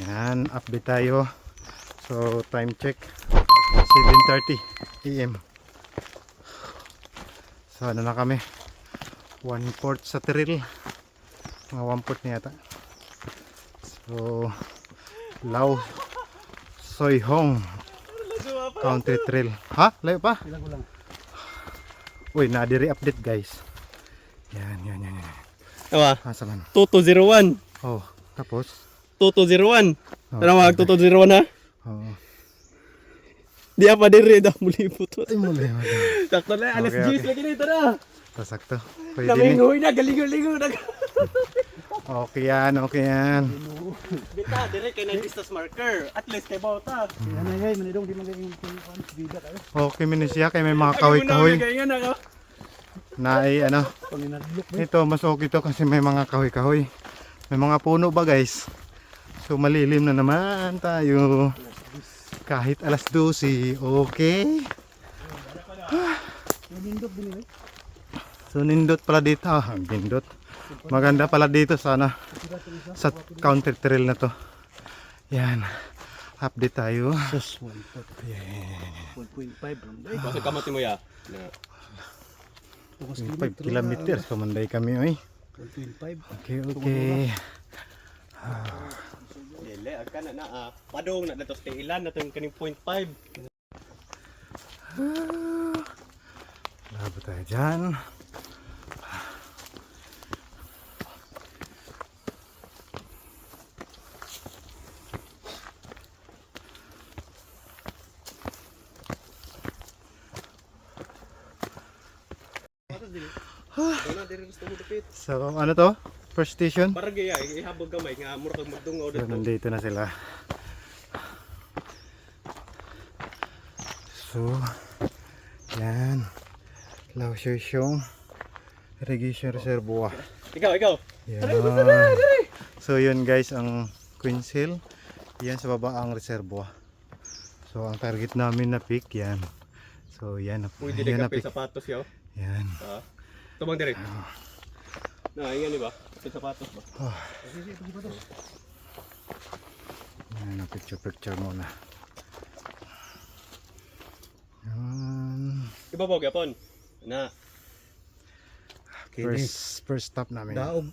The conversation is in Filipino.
Yan, update tayo. So time check 7:30 AM. So ano na kami, 1/4 sa trail, mga 1/4 na yata. So Lao Soy Hong Country Trail. Ha? Layo pa? Uy, na-diri update guys. Yan. Awa, Asa man? 2201. Oh, tapos? 2201. Oh, Ano mag 2201 ha? Oo. Di apa diri daw muli puto. Ay, muli. Sakto na, alas Okay, 10 lagi nito na. Sakto. Pwede ni. Namingoy na, galingo-lingo na. Okay yan. Bita, dire kay na distance marker. At least kay bauta. Okay, minisya kay may mga kahoy-kahoy. Kaya nga na. Na ay ano. Ito, mas okay to kasi may mga kahoy-kahoy. May mga puno ba guys? So malilim na naman tayo. Kahit alas 12, okay. So nindot pala dito. Nindot. Maganda pala dito sana sa country trail na to. Yan. Update tayo. Sus, 1.5. Basta kamati mo ya. 5 kilometers pamanday kami oy. 1.5. Okay. Dili, agka na padong na datos kay ilan na to yung kaning 0.5. Labo tayo dyan. So ano to? First station? Para gaya, ihabog gamay nga mura kag magdungaw So dito. nandito na sila. So yan. Lao Shishong Irrigation Reservoir. Ikaw. Yan. So yun guys ang Queen's Hill. Yan sa baba ang reservoir. So ang target namin na peak yan. So yan. Pwede Yan din na kapit peak. sapatos yaw. Yan. Tumang dire. Na, yan ba? Kapit sapatos ba? Yan, picture muna. Yan. Ibabaw gyapon. Na. First stop namin. Daog.